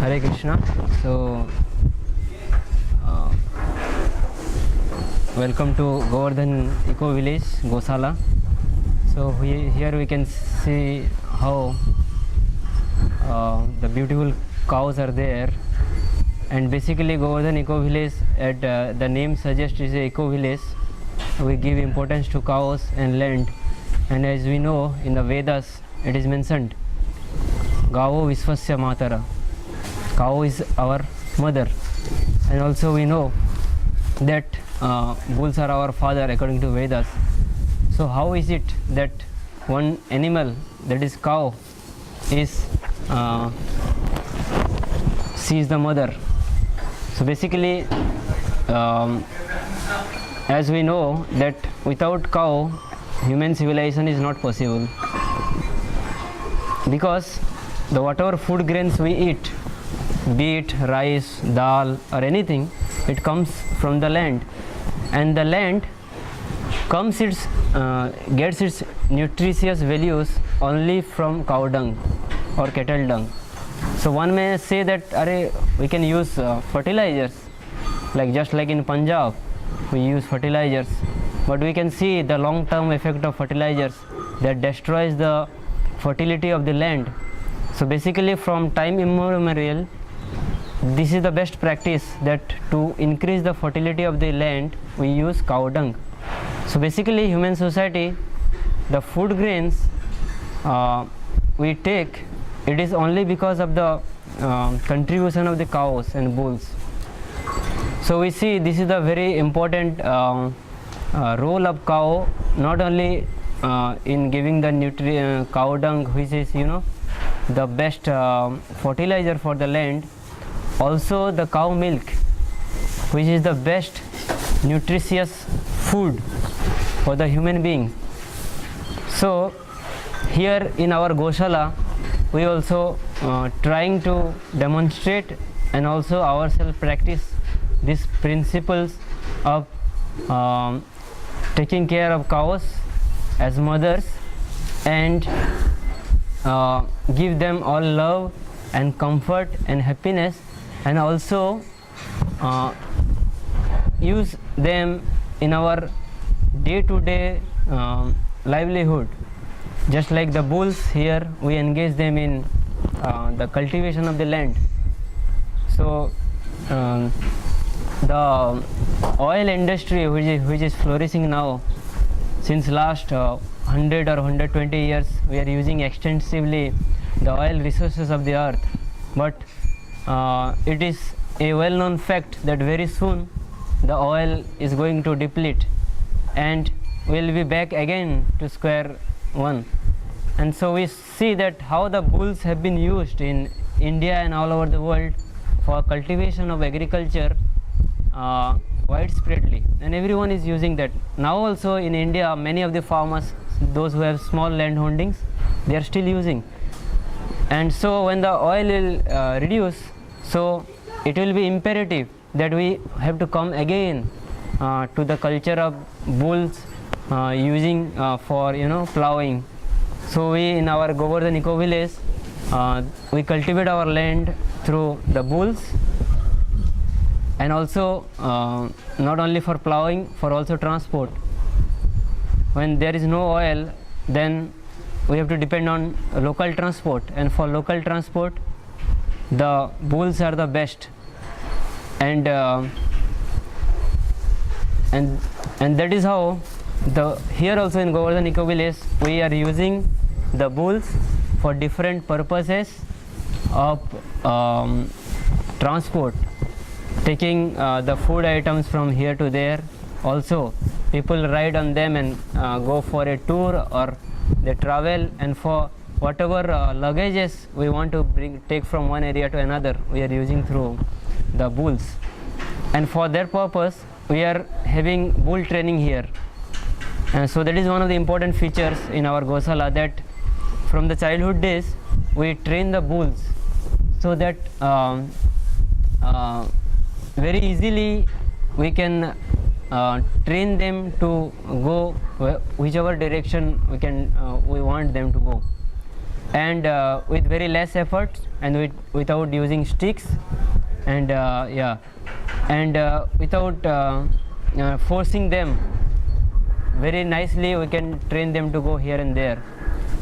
Hare Krishna. So, welcome to Govardhan Eco Village, Gosala. So here we can see how the beautiful cows are there, and basically Govardhan Eco Village, at the name suggests, is a eco village. We give importance to cows and land, and as we know in the Vedas it is mentioned, Gavo Visvasya Matara. Cow is our mother, and also we know that bulls are our father according to Vedas. So how is it that one animal, that is cow, is she is the mother? So basically, as we know that without cow human civilization is not possible, because the whatever food grains we eat, be it rice, dal or anything, it comes from the land, and the land gets its nutritious values only from cow dung or cattle dung. So one may say that we can use fertilizers, just like in Punjab we use fertilizers, but we can see the long term effect of fertilizers that destroys the fertility of the land. So basically from time immemorial, this is the best practice, that to increase the fertility of the land we use cow dung. So basically human society, the food grains we take, it is only because of the contribution of the cows and bulls. So we see this is the very important role of cow, not only in giving the cow dung, which is the best fertilizer for the land, also the cow milk, which is the best nutritious food for the human being. So here in our Goshala we also trying to demonstrate and also ourselves practice these principles of taking care of cows as mothers, and give them all love and comfort and happiness, and also use them in our day-to-day livelihood. Just like the bulls, here we engage them in the cultivation of the land. So the oil industry, which is flourishing now, since last 100 or 120 years we are using extensively the oil resources of the earth, but it is a well-known fact that very soon the oil is going to deplete and will be back again to square one. And so we see that how the bulls have been used in India and all over the world for cultivation of agriculture widespreadly, and everyone is using that. Now also in India, many of the farmers, those who have small land holdings, they are still using. And so when the oil will reduce, so it will be imperative that we have to come again to the culture of bulls using for plowing. So we in our Govardhan Eco Village, we cultivate our land through the bulls, and also not only for plowing, for also transport. When there is no oil, then we have to depend on local transport, and for local transport the bulls are the best, and that is how here also in Govardhan Eco Village we are using the bulls for different purposes of transport, taking the food items from here to there. Also people ride on them and go for a tour, or they travel, and for whatever luggages we want to take from one area to another, we are using through the bulls. And for their purpose we are having bull training here, and so that is one of the important features in our Gosala, that from the childhood days we train the bulls so that very easily we can train them to go whichever direction we want them to go. and with very less effort and without using sticks, and without forcing them. Very nicely we can train them to go here and there.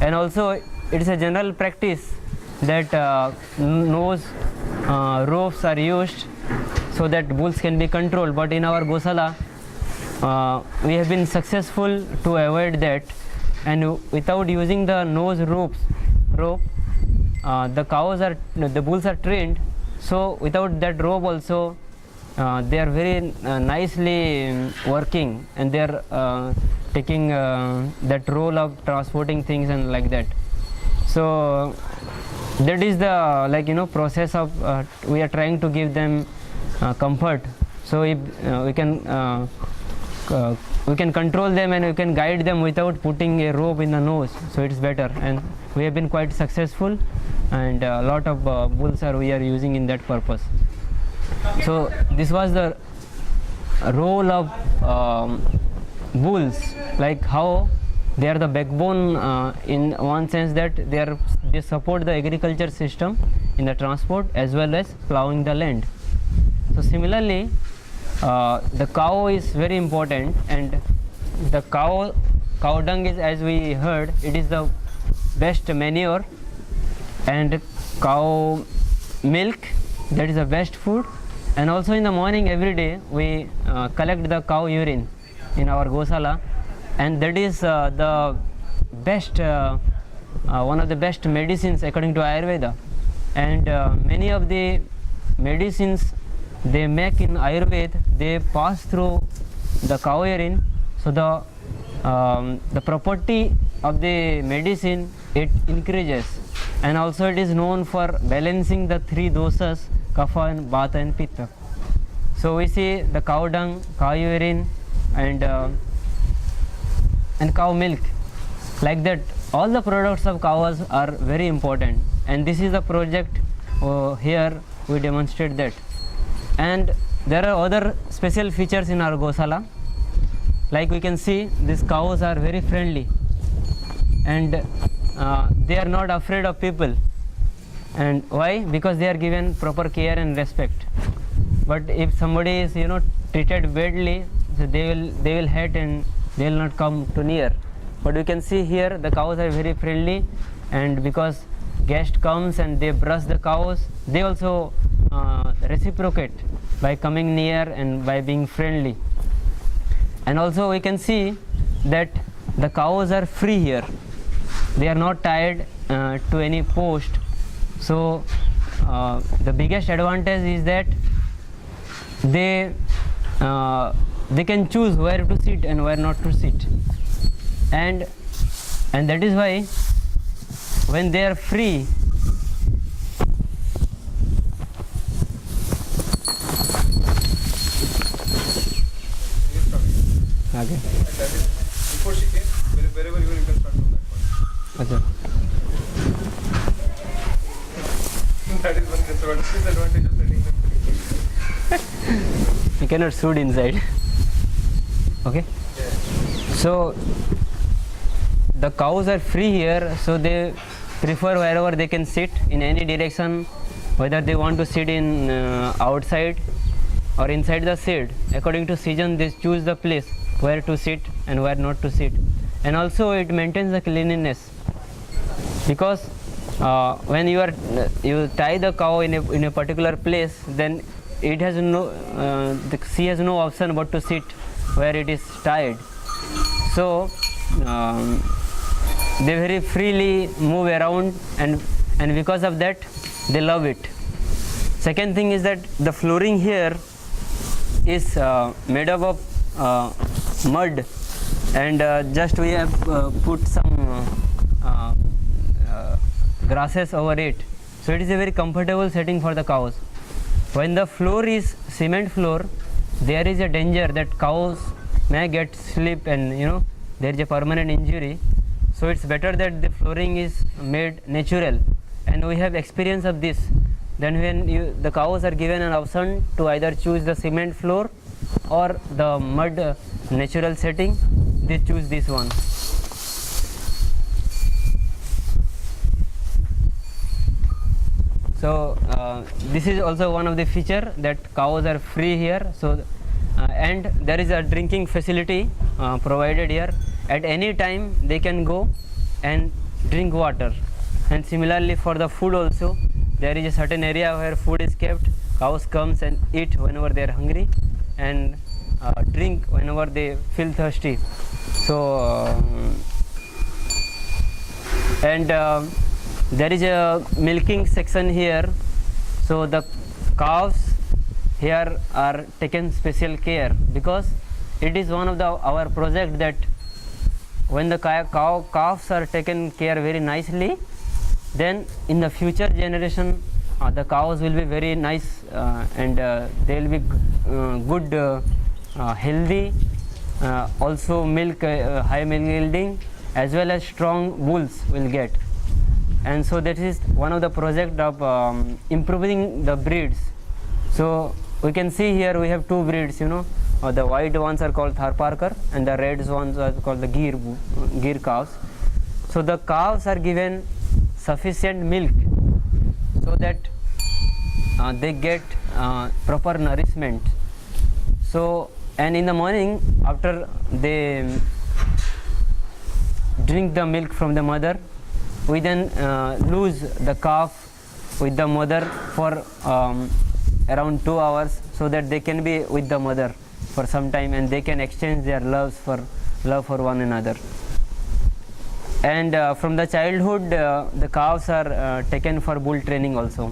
And also it is a general practice that nose ropes are used so that bulls can be controlled, but in our Gosala we have been successful to avoid that, and without using the nose rope, the bulls are trained, so without that rope also they are very nicely working, and they are taking that role of transporting things and like that. So that is the process of we are trying to give them comfort. So if we can control them and we can guide them without putting a rope in the nose, so it's better, and we have been quite successful, and a lot of bulls we are using in that purpose. So this was the role of bulls, like how they are the backbone in one sense that they support the agriculture system in the transport as well as plowing the land. So similarly the cow is very important, and the cow dung is, as we heard, it is the best manure, and cow milk, that is the best food. And also in the morning every day we collect the cow urine in our Gosala, and that is the best one of the best medicines according to Ayurveda. And many of the medicines they make in Ayurveda, they pass through the cow urine. So the property of the medicine, it increases, and also it is known for balancing the three dosas, kapha and vata and pitta. So we see the cow dung, cow urine, and cow milk, like that. All the products of cows are very important, and this is the project here we demonstrate that. And there are other special features in our Gosala, like we can see these cows are very friendly, and they are not afraid of people. And why? Because they are given proper care and respect. But if somebody is treated badly, so they will hate and they will not come too near. But we can see here the cows are very friendly, and because guest comes and they brush the cows, they also reciprocate by coming near and by being friendly. And also we can see that the cows are free here, they are not tied to any post. So the biggest advantage is that they can choose where to sit and where not to sit, and that is why when they are free, okay. Before she came, wherever you can start from that point. Okay. That is one disadvantage of setting them free. You cannot shoot inside. Okay. Yeah. So the cows are free here, so they prefer wherever they can sit in any direction, whether they want to sit in outside or inside the shed. According to season, they choose the place where to sit and where not to sit. And also it maintains the cleanliness, because when you tie the cow in a particular place, then it has she has no option but to sit where it is tied. So they very freely move around, and because of that they love it. Second thing is that the flooring here is made up of mud, and just we have put some grasses over it, so it is a very comfortable setting for the cows. When the floor is cement floor, there is a danger that cows may get slip and there is a permanent injury. So it's better that the flooring is made natural, and we have experience of this. Then when the cows are given an option to either choose the cement floor or the mud natural setting, they choose this one. So this is also one of the feature that cows are free here. So and there is a drinking facility provided here. At any time they can go and drink water. And similarly for the food also, there is a certain area where food is kept. Cows comes and eat whenever they are hungry, and drink whenever they feel thirsty. So there is a milking section here. So the cows here are taken special care, because it is one of our project that when the calves are taken care very nicely, then in the future generation the cows will be very nice and they will be good, healthy, also milk, high milk yielding, as well as strong bulls will get. And so that is one of the project of improving the breeds. So we can see here we have two breeds, the white ones are called Tharparkar and the red ones are called the Gir cows. So the cows are given sufficient milk so that they get proper nourishment. So, and in the morning after they drink the milk from the mother, we then lose the calf with the mother for around 2 hours, so that they can be with the mother for some time and they can exchange their love for one another. And from the childhood the calves are taken for bull training also.